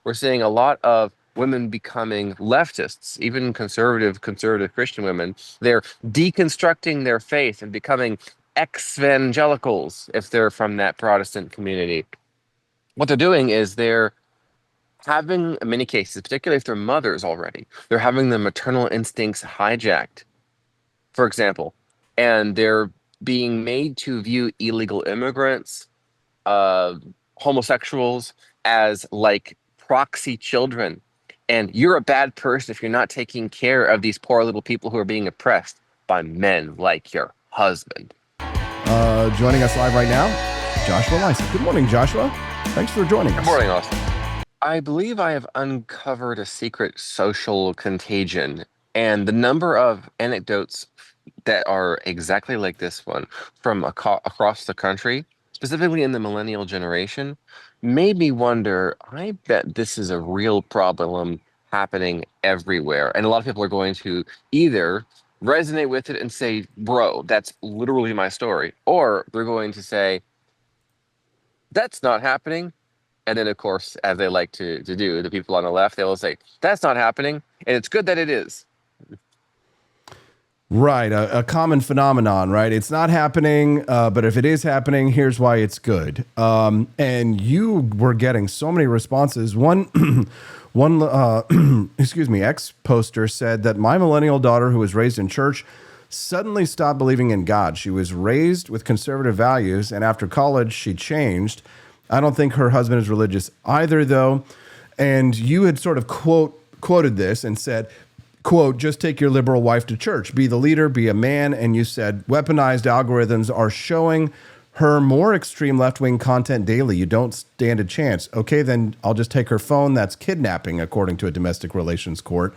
We're seeing a lot of women becoming leftists, even conservative Christian women. They're deconstructing their faith and becoming ex-evangelicals if they're from that Protestant community. What they're doing is they're having, in many cases, particularly if they're mothers already, they're having their maternal instincts hijacked, for example, and they're being made to view illegal immigrants, uh, homosexuals as like proxy children. And you're a bad person if you're not taking care of these poor little people who are being oppressed by men like your husband. Joining us live right now, Joshua Lyson. Good morning, Joshua. Thanks for joining us. Good morning, Austin. I believe I have uncovered a secret social contagion, and the number of anecdotes that are exactly like this one from across the country, specifically in the millennial generation, made me wonder, I bet this is a real problem happening everywhere. And a lot of people are going to either resonate with it and say, bro, that's literally my story, or they're going to say, that's not happening. And then, of course, as they like to do, the people on the left, they will say, that's not happening. And it's good that it is. Right. A common phenomenon, right? It's not happening, but if it is happening, here's why it's good. And you were getting so many responses. One, excuse me, ex-poster said that my millennial daughter, who was raised in church, suddenly stopped believing in God. She was raised with conservative values, and after college, she changed. I don't think her husband is religious either, though. And you had sort of quoted this and said, quote, just take your liberal wife to church, be the leader, be a man. And you said weaponized algorithms are showing her more extreme left-wing content daily. You don't stand a chance. Okay, then I'll just take her phone. That's kidnapping, according to a domestic relations court.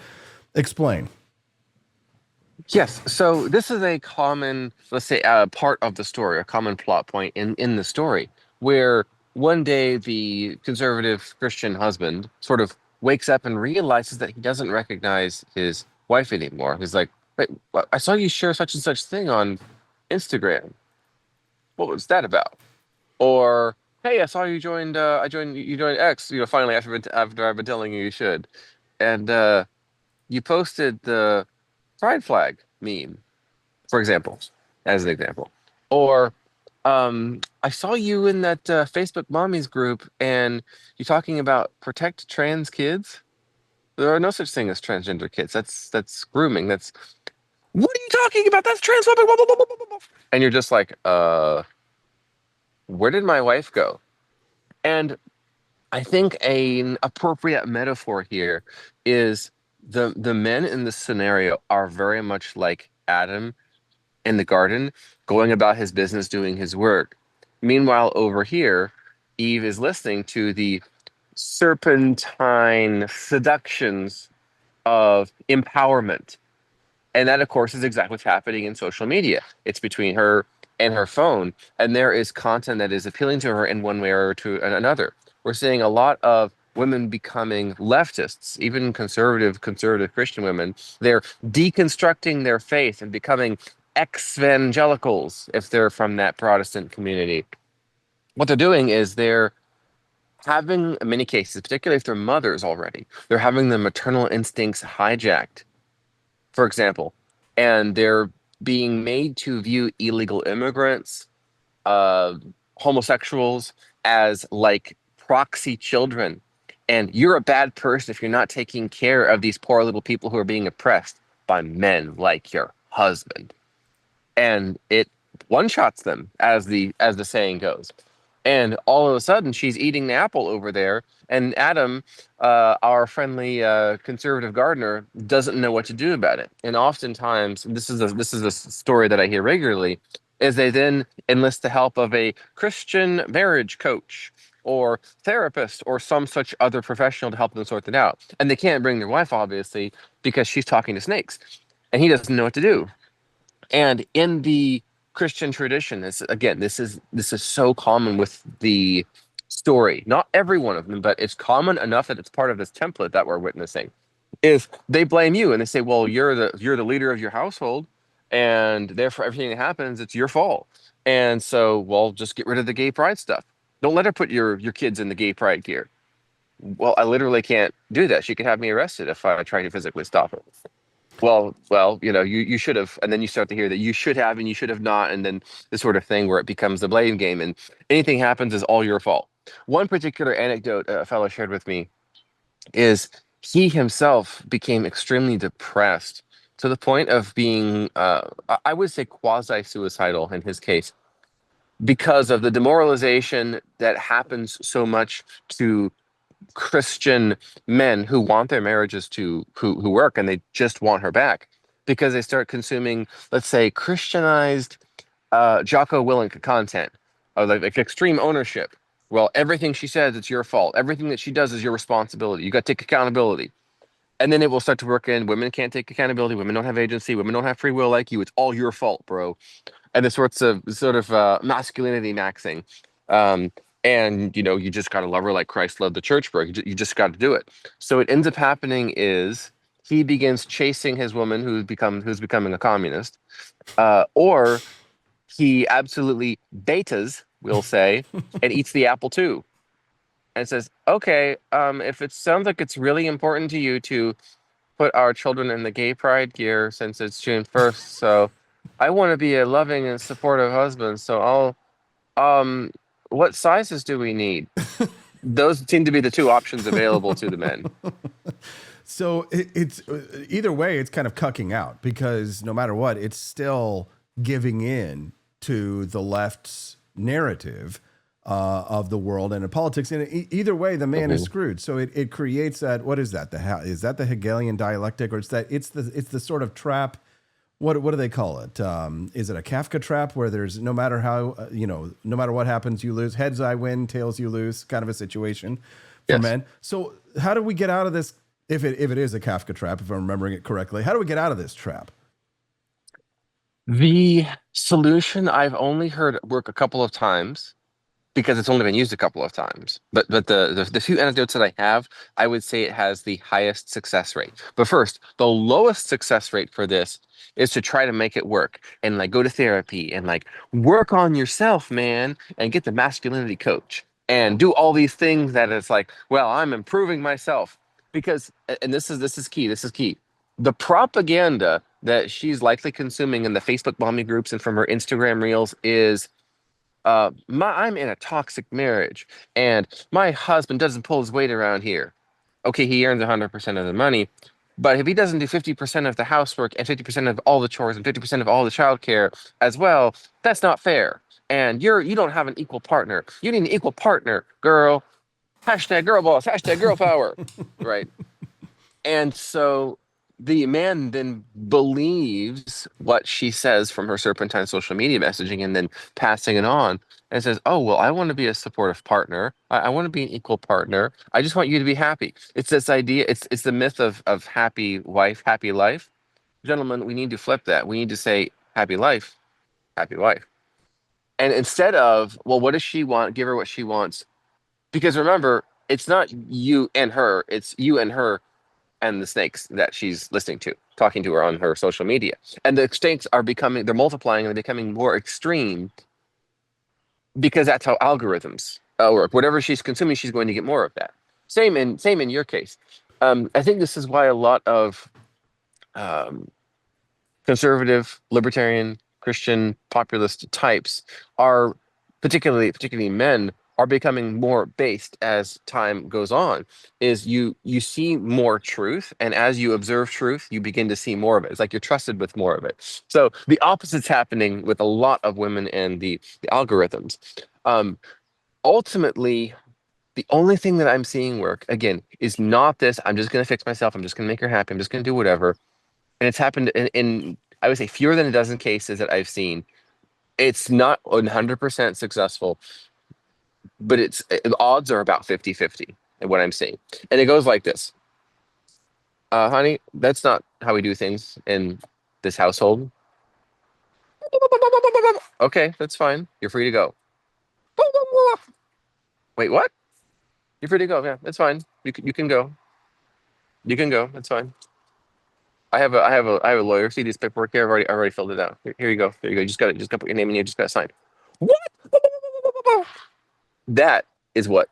Explain. Yes. So this is a common, let's say, part of the story, a common plot point in the story, where one day the conservative Christian husband sort of wakes up and realizes that he doesn't recognize his wife anymore. He's like, wait, I saw you share such and such thing on Instagram. What was that about? Or, hey, I saw you joined, you joined X, finally after I've been telling you you should. And you posted the pride flag meme, for example, as an example. Or I saw you in that Facebook mommies group and you're talking about protect trans kids. There are no such thing as transgender kids. That's grooming. That's what are you talking about? That's transphobic. Blah, blah, blah, blah, blah, blah. And you're just like, where did my wife go? And I think an appropriate metaphor here is the men in this scenario are very much like Adam in the garden, going about his business, doing his work. Meanwhile, over here, Eve is listening to the serpentine seductions of empowerment. And that, of course, is exactly what's happening in social media. It's between her and her phone, and there is content that is appealing to her in one way or to another. We're seeing a lot of women becoming leftists, even conservative Christian women. They're deconstructing their faith and becoming ex-evangelicals if they're from that Protestant community. What they're doing is they're having, in many cases, particularly if they're mothers already, they're having their maternal instincts hijacked, for example, and they're being made to view illegal immigrants, uh, homosexuals as like proxy children. And you're a bad person if you're not taking care of these poor little people who are being oppressed by men like your husband. And it one-shots them, as the saying goes. And all of a sudden, she's eating the apple over there, and Adam, our friendly conservative gardener, doesn't know what to do about it. And oftentimes, this is a story that I hear regularly, is they then enlist the help of a Christian marriage coach or therapist or some such other professional to help them sort it out. And they can't bring their wife, obviously, because she's talking to snakes, and he doesn't know what to do. And in the Christian tradition, this is so common with the story. Not every one of them, but it's common enough that it's part of this template that we're witnessing. Is they blame you and they say, "Well, you're the leader of your household, and therefore everything that happens, it's your fault." And so, well, just get rid of the gay pride stuff. Don't let her put your kids in the gay pride gear. Well, I literally can't do that. She could have me arrested if I try to physically stop her. Well, you should have, and then you start to hear that you should have and you should have not, and then this sort of thing where it becomes the blame game, and anything happens is all your fault. One particular anecdote a fellow shared with me is he himself became extremely depressed to the point of being, I would say, quasi-suicidal in his case, because of the demoralization that happens so much to Christian men who want their marriages to who work, and they just want her back because they start consuming, let's say, Christianized Jocko Willink content, or like extreme ownership. Well, everything she says, it's your fault. Everything that she does is your responsibility. You got to take accountability. And then it will start to work in women can't take accountability. Women don't have agency. Women don't have free will like you. It's all your fault, bro. And the sort of masculinity maxing. Um, and you just gotta love her like Christ loved the church, bro. You just got to do it. So what ends up happening is he begins chasing his woman who's becoming a communist, or he absolutely betas, we'll say, and eats the apple too, and says, "Okay, if it sounds like it's really important to you to put our children in the gay pride gear since it's June 1st, so I want to be a loving and supportive husband. So um, what sizes do we need?" Those seem to be the two options available to the men. So it's either way, it's kind of cucking out because no matter what, it's still giving in to the left's narrative of the world and of politics. And either way, the man is Mhm. screwed. So it creates that. What is that? Is that the Hegelian dialectic, or it's the sort of trap? What do they call it? Is it a Kafka trap where there's no matter how no matter what happens, you lose. Heads I win, tails you lose, kind of a situation for Yes. men. So how do we get out of this? If it is a Kafka trap, if I'm remembering it correctly, how do we get out of this trap? The solution I've only heard work a couple of times because it's only been used a couple of times. But the few anecdotes that I have, I would say it has the highest success rate. But first, the lowest success rate for this is to try to make it work and like go to therapy and like work on yourself, man, and get the masculinity coach and do all these things that it's like, well, I'm improving myself because and this is key, this is key. The propaganda that she's likely consuming in the Facebook mommy groups and from her Instagram reels is I'm in a toxic marriage and my husband doesn't pull his weight around here. Okay, he earns 100% of the money, but if he doesn't do 50% of the housework and 50% of all the chores and 50% of all the childcare as well, that's not fair. And you don't have an equal partner. You need an equal partner, girl. Hashtag girl boss, hashtag girl power. Right. And so the man then believes what she says from her serpentine social media messaging and then passing it on and says, "Oh, well, I want to be a supportive partner. I want to be an equal partner. I just want you to be happy." It's this idea, it's the myth of happy wife, happy life. Gentlemen, we need to flip that. We need to say happy life, happy wife. And instead of, well, what does she want? Give her what she wants. Because remember, it's not you and her, it's you and her and the snakes that she's listening to, talking to her on her social media. And the snakes are becoming, they're multiplying and they're becoming more extreme because that's how algorithms work. Whatever she's consuming, she's going to get more of that. Same in your case. I think this is why a lot of um, conservative, libertarian, Christian, populist types are particularly men are becoming more based as time goes on. Is you see more truth, and as you observe truth, you begin to see more of it. It's like you're trusted with more of it. So the opposite's happening with a lot of women and the algorithms. Um, Ultimately, the only thing that I'm seeing work again is not this. I'm just going to fix myself. I'm just going to make her happy. I'm just going to do whatever, and it's happened in I would say fewer than a dozen cases that I've seen. It's not 100% successful, but the odds are about 50-50 in what I'm seeing. And it goes like this. Honey, that's not how we do things in this household. Okay, that's fine. You're free to go. Wait, what? You're free to go. Yeah, that's fine. You can go. You can go. That's fine. I have a lawyer. See this paperwork here. I've already filled it out. Here you go. There you go. You just got to put your name in. You just got to sign. What? That is what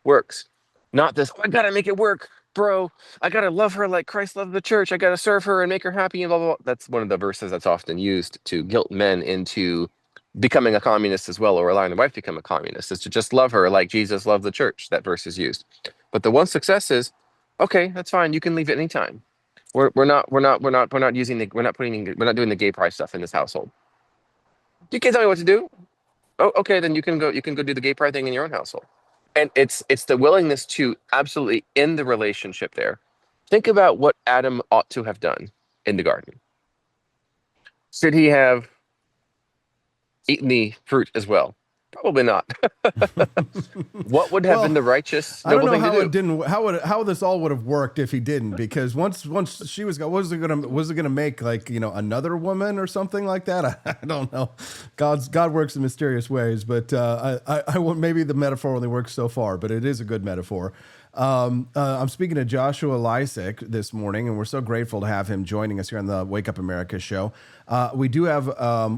works. Not this, "Oh, I gotta make it work, bro. I gotta love her like Christ loved the church. I gotta serve her and make her happy and blah, blah, blah." That's one of the verses that's often used to guilt men into becoming a communist as well, or allowing the wife to become a communist, is to just love her like Jesus loved the church. That verse is used. But the one success is, okay, that's fine. You can leave at any time. We're not putting we're not doing the gay pride stuff in this household. You can't tell me what to do. Oh, okay, then you can go do the gay pride thing in your own household. And it's the willingness to absolutely end the relationship there. Think about what Adam ought to have done in the garden. Should he have eaten the fruit as well? Probably not. What would have been Well, the righteous, I don't noble know thing to how it do? didn't how this all would have worked if he didn't, because once she was it gonna make, like, another woman or something like that? I don't know. God works in mysterious ways, but I won't, maybe the metaphor only works so far, but it is a good metaphor. I'm speaking to Joshua Lysick this morning, and we're so grateful to have him joining us here on the Wake Up America show. We do have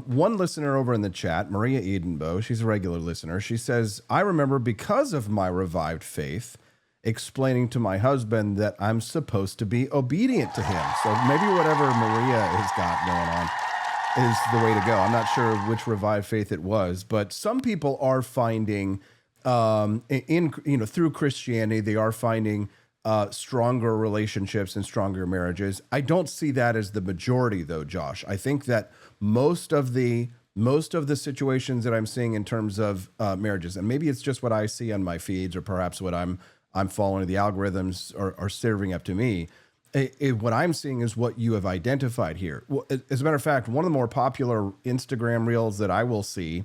one listener over in the chat, Maria Edenbo. She's a regular listener. She says, "I remember, because of my revived faith, explaining to my husband that I'm supposed to be obedient to him." So maybe whatever Maria has got going on is the way to go. I'm not sure which revived faith it was, but some people are finding in through Christianity, they are finding stronger relationships and stronger marriages. I don't see that as the majority, though, Josh. I think that most of the situations that I'm seeing in terms of marriages, and maybe it's just what I see on my feeds, or perhaps what I'm following, the algorithms are serving up to me. What I'm seeing is what you have identified here. Well, as a matter of fact, one of the more popular Instagram reels that I will see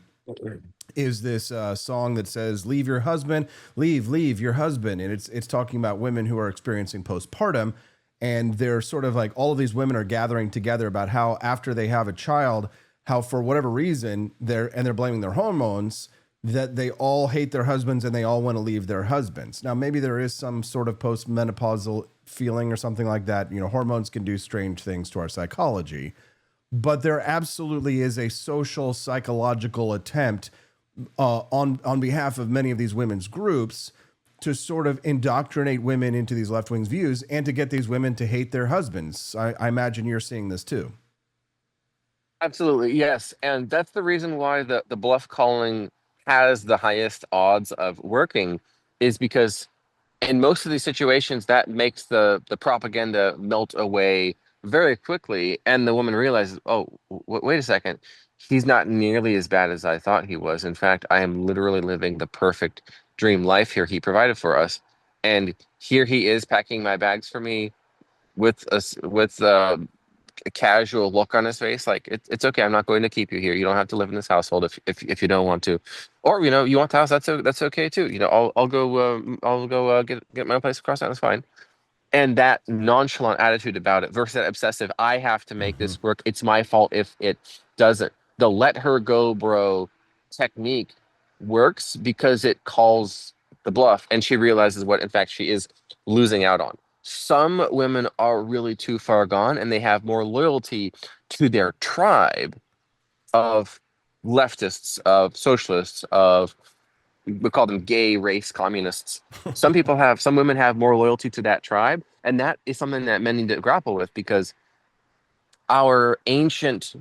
is this song that says "Leave your husband, leave your husband," and it's talking about women who are experiencing postpartum, and they're sort of like, all of these women are gathering together about how after they have a child, how for whatever reason they're blaming their hormones, that they all hate their husbands and they all want to leave their husbands. Now maybe there is some sort of postmenopausal feeling or something like that. Hormones can do strange things to our psychology, but there absolutely is a social psychological attempt on behalf of many of these women's groups to sort of indoctrinate women into these left wing views and to get these women to hate their husbands. I imagine you're seeing this too. Absolutely, yes. And that's the reason why the bluff calling has the highest odds of working, is because in most of these situations that makes the propaganda melt away very quickly, and the woman realizes, oh, wait a second, he's not nearly as bad as I thought he was. In fact, I am literally living the perfect dream life here he provided for us, and here he is packing my bags for me with a casual look on his face, like, it's okay, I'm not going to keep you here. You don't have to live in this household if you don't want to, or you want the house. That's okay too. I'll go get my own place across town. It's fine. And that nonchalant attitude about it versus that obsessive, I have to make Mhm. this work. It's my fault if it doesn't. The let her go, bro technique works because it calls the bluff, and she realizes what, in fact, she is losing out on. Some women are really too far gone, and they have more loyalty to their tribe of leftists, of socialists, of, we call them gay race communists. Some women have more loyalty to that tribe, and that is something that men need to grapple with, because our ancient,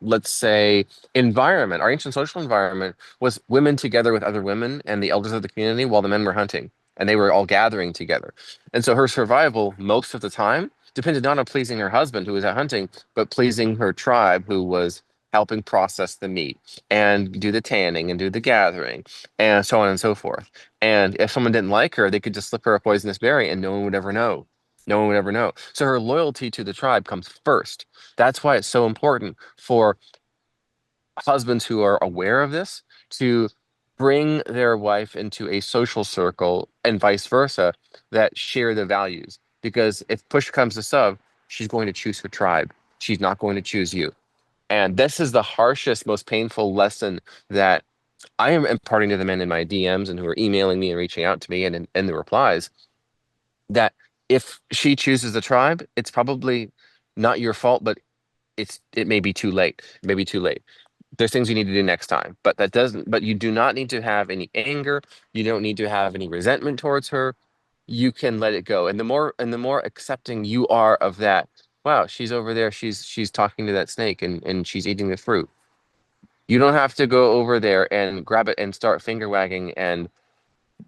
let's say, environment, our ancient social environment, was women together with other women and the elders of the community while the men were hunting, and they were all gathering together. And so her survival most of the time depended not on pleasing her husband who was out hunting, but pleasing her tribe who was helping process the meat and do the tanning and do the gathering and so on and so forth. And if someone didn't like her, they could just slip her a poisonous berry and no one would ever know. No one would ever know. So her loyalty to the tribe comes first. That's why it's so important for husbands who are aware of this to bring their wife into a social circle, and vice versa, that share the values. Because if push comes to shove, she's going to choose her tribe. She's not going to choose you. And this is the harshest, most painful lesson that I am imparting to the men in my DMs and who are emailing me and reaching out to me and in the replies, that if she chooses the tribe, it's probably not your fault, but it may be too late. It may be too late. There's things you need to do next time, but that doesn't. But you do not need to have any anger. You don't need to have any resentment towards her. you can let it go. And the more accepting you are of that, wow, she's over there, she's talking to that snake and she's eating the fruit. You don't have to go over there and grab it and start finger wagging and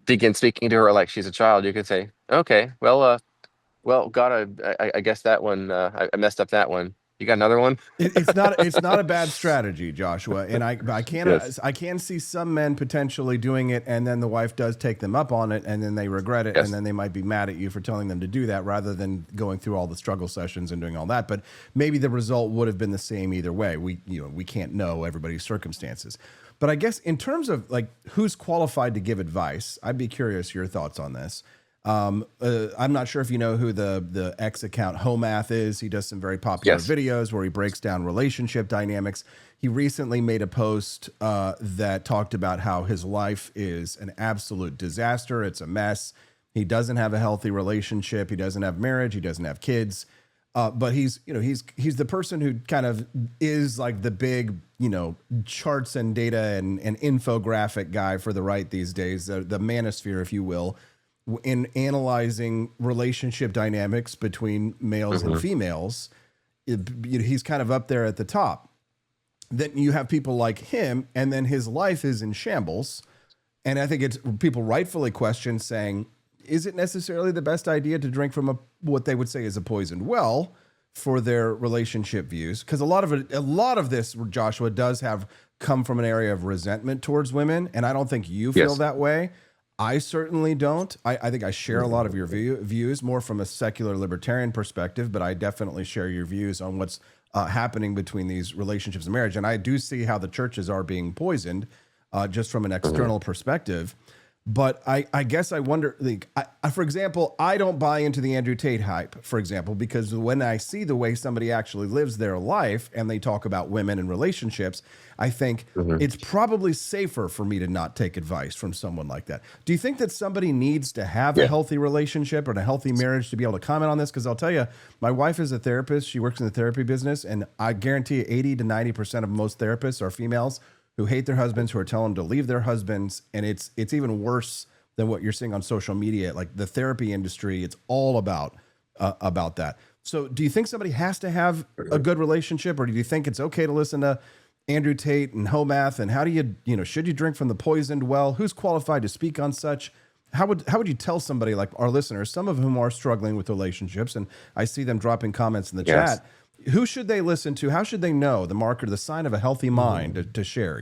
begin speaking to her like she's a child. You could say, okay, well, God, I guess that one, I messed up that one. You got another one? It's not a bad strategy, Joshua. And Yes. I can see some men potentially doing it, and then the wife does take them up on it, and then they regret it, and Yes. then they might be mad at you for telling them to do that rather than going through all the struggle sessions and doing all that. But maybe the result would have been the same either way. We can't know everybody's circumstances. But I guess in terms of like who's qualified to give advice, I'd be curious your thoughts on this. I'm not sure if you know who the X account Homath is. He does some very popular Yes. videos where he breaks down relationship dynamics. He recently made a post that talked about how his life is an absolute disaster. It's a mess. He doesn't have a healthy relationship. He doesn't have marriage. He doesn't have kids. But he's the person who kind of is like the big charts and data and infographic guy for the right these days, the manosphere, if you will, in analyzing relationship dynamics between males and Hmm. females. He's kind of up there at the top. Then you have people like him, and then his life is in shambles. And I think it's people rightfully question saying, is it necessarily the best idea to drink from what they would say is a poisoned well for their relationship views? Because a lot of this, Joshua, does have come from an area of resentment towards women, and I don't think you feel Yes. that way. I certainly don't. I think I share a lot of your views more from a secular libertarian perspective, but I definitely share your views on what's happening between these relationships and marriage. And I do see how the churches are being poisoned just from an Hmm. external perspective. But I guess I wonder, like, for example, I don't buy into the Andrew Tate hype, for example, because when I see the way somebody actually lives their life and they talk about women and relationships, I think Hmm. it's probably safer for me to not take advice from someone like that. Do you think that somebody needs to have a Yeah. healthy relationship or a healthy marriage to be able to comment on this? Because I'll tell you, my wife is a therapist. She works in the therapy business, and I guarantee you 80 to 90% of most therapists are females who hate their husbands, who are telling them to leave their husbands, and it's even worse than what you're seeing on social media. Like the therapy industry, it's all about that. So, do you think somebody has to have a good relationship, or do you think it's okay to listen to Andrew Tate and Homath? And how do should you drink from the poisoned well? Who's qualified to speak on such? How would you tell somebody like our listeners, some of whom are struggling with relationships, and I see them dropping comments in the Yes. chat? Who should they listen to? How should they know the marker, the sign of a healthy mind to share?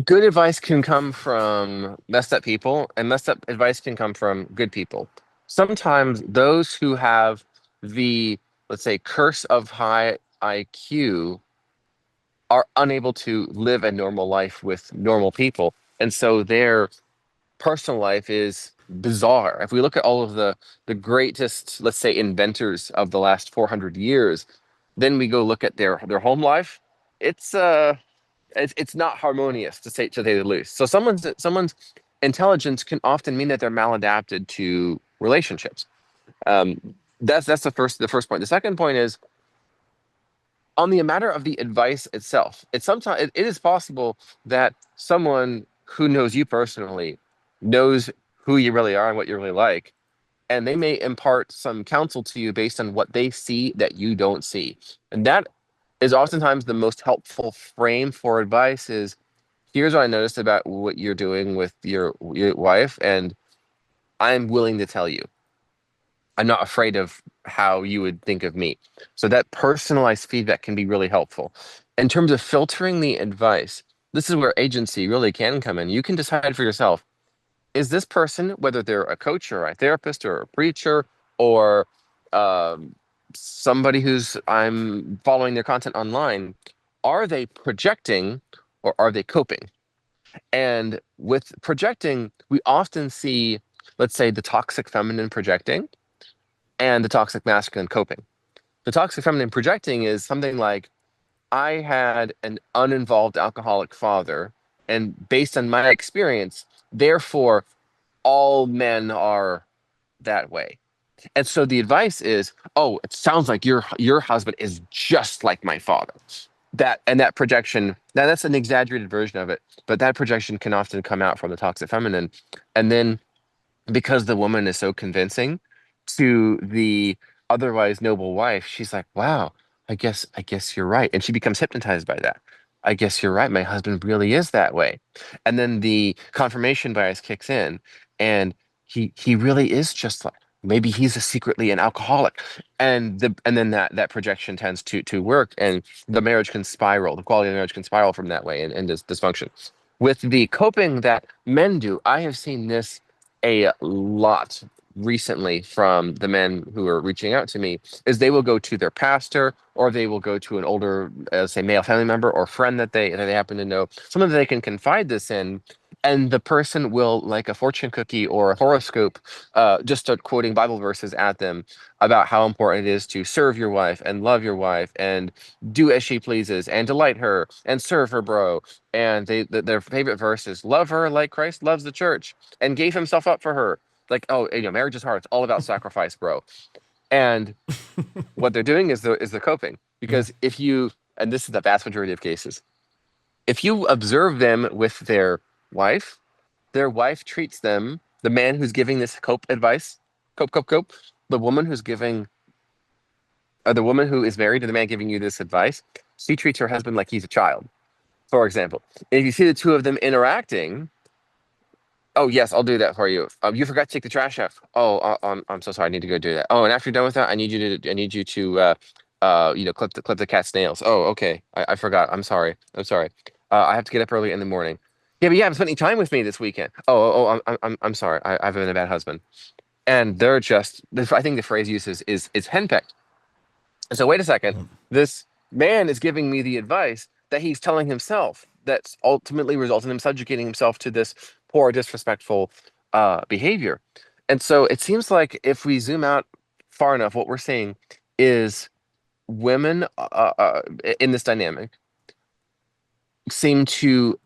Good advice can come from messed up people, and messed up advice can come from good people. Sometimes those who have the, let's say, curse of high IQ are unable to live a normal life with normal people. And so their personal life is bizarre. If we look at all of the greatest, let's say, inventors of the last 400 years, then we go look at their home life. It's it's not harmonious to say the least. So someone's intelligence can often mean that they're maladapted to relationships. That's the first point. The second point is on the matter of the advice itself. It's sometimes it is possible that someone who knows you personally knows who you really are and what you really like, and they may impart some counsel to you based on what they see that you don't see. And that is oftentimes the most helpful frame for advice is here's what I noticed about what you're doing with your wife, and I'm willing to tell you. I'm not afraid of how you would think of me. So that personalized feedback can be really helpful. In terms of filtering the advice, this is where agency really can come in. You can decide for yourself, is this person, whether they're a coach or a therapist or a preacher or um, somebody who's I'm following their content online, are they projecting or are they coping? And with projecting, we often see, let's say, the toxic feminine projecting and the toxic masculine coping. The toxic feminine projecting is something like, I had an uninvolved alcoholic father, and based on my experience, therefore, all men are that way. And so the advice is, oh, it sounds like your husband is just like my father. That projection, that's an exaggerated version of it, but that projection can often come out from the toxic feminine. And then because the woman is so convincing to the otherwise noble wife, she's like, wow, I guess you're right. And she becomes hypnotized by that. I guess you're right. My husband really is that way. And then the confirmation bias kicks in, and he really is just like, maybe he's a secretly an alcoholic. And then that projection tends to work, and the marriage can spiral, the quality of the marriage can spiral from that way, and dysfunction. With the coping that men do, I have seen this a lot recently from the men who are reaching out to me, is they will go to their pastor, or they will go to an older, say, male family member or friend that they happen to know, someone that they can confide this in, and the person will, like a fortune cookie or a horoscope, just start quoting Bible verses at them about how important it is to serve your wife and love your wife and do as she pleases and delight her and serve her, bro. And their favorite verse is, love her like Christ loves the church and gave himself up for her. Like, oh, marriage is hard. It's all about sacrifice, bro. And what they're doing is they're coping, Yeah. because if you, and this is the vast majority of cases, if you observe them with their wife treats them, the man who's giving this cope advice, cope, the woman who's giving, or the woman who is married to the man giving you this advice, she treats her husband like he's a child. For example, if you see the two of them interacting, oh yes, I'll do that for you. You forgot to take the trash out. Oh, I'm so sorry. I need to go do that. Oh, and after you're done with that, I need you to clip the cat's nails. Oh, okay. I forgot. I'm sorry. I have to get up early in the morning. Yeah, but you haven't spent any time with me this weekend. I'm sorry. I've been a bad husband. And they're just. I think the phrase used is henpecked. And so, wait a second. This man is giving me the advice that he's telling himself, that's ultimately results in him subjugating himself to this poor, disrespectful behavior. And so, it seems like if we zoom out far enough, what we're seeing is women in this dynamic seem to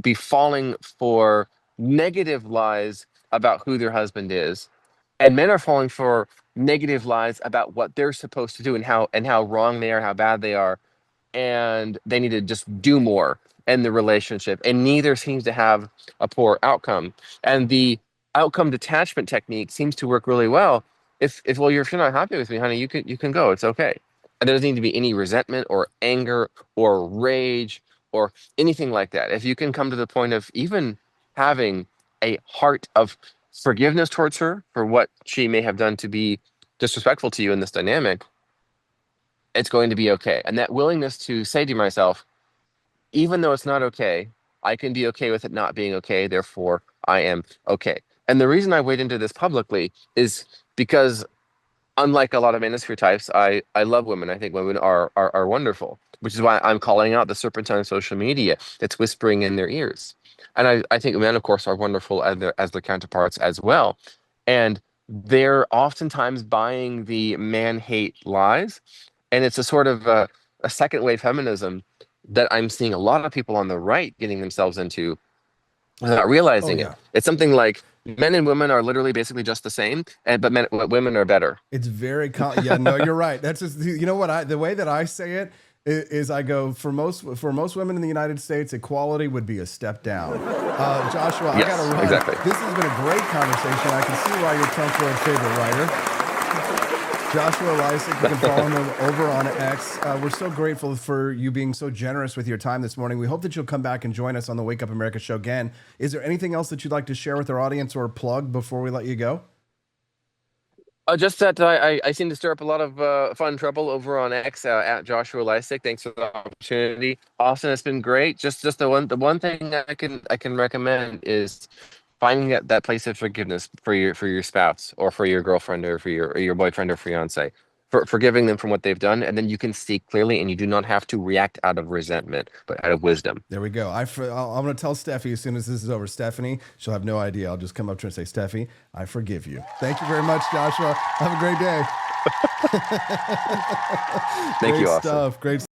be falling for negative lies about who their husband is, and men are falling for negative lies about what they're supposed to do, and how wrong they are, how bad they are, and they need to just do more in the relationship, and neither seems to have a poor outcome. And the outcome detachment technique seems to work really well. If well, if you're not happy with me, honey, you can go. It's okay. And there doesn't need to be any resentment or anger or rage or anything like that. If you can come to the point of even having a heart of forgiveness towards her for what she may have done to be disrespectful to you in this dynamic, it's going to be okay. And that willingness to say to myself, even though it's not okay, I can be okay with it not being okay. Therefore, I am okay. And the reason I wade into this publicly is because, unlike a lot of manosphere types, I love women. I think women are wonderful, which is why I'm calling out the serpentine of social media that's whispering in their ears. And I think men, of course, are wonderful as their counterparts as well. And they're oftentimes buying the man hate lies. And it's a sort of a second wave feminism that I'm seeing a lot of people on the right getting themselves into without Oh realizing it. yeah. It's something like men and women are literally basically just the same, and but women are better. It's very yeah, no, you're right. That's just, you know what, the way that I say it is I go, for most women in the United States, equality would be a step down. Joshua, I Yes, gotta run. exactly. This has been a great conversation. I can see why you're Trump's world favorite writer. Joshua Lysick, you can follow him over on X. We're so grateful for you being so generous with your time this morning. We hope that you'll come back and join us on the Wake Up America show again. Is there anything else that you'd like to share with our audience or plug before we let you go? Just that I seem to stir up a lot of fun trouble over on X, at Joshua Lysick. Thanks for the opportunity, Austin. It's been great. Just the one thing I can recommend is finding that place of forgiveness for your spouse, or for your girlfriend, or for your boyfriend or fiance, for forgiving them from what they've done, and then you can see clearly, and you do not have to react out of resentment, but out of wisdom. There we go. I'm going to tell Steffi as soon as this is over. Stephanie, she'll have no idea. I'll just come up to her and say, Steffi, I forgive you. Thank you very much, Joshua. Have a great day. Thank Great you, Austin. stuff. Great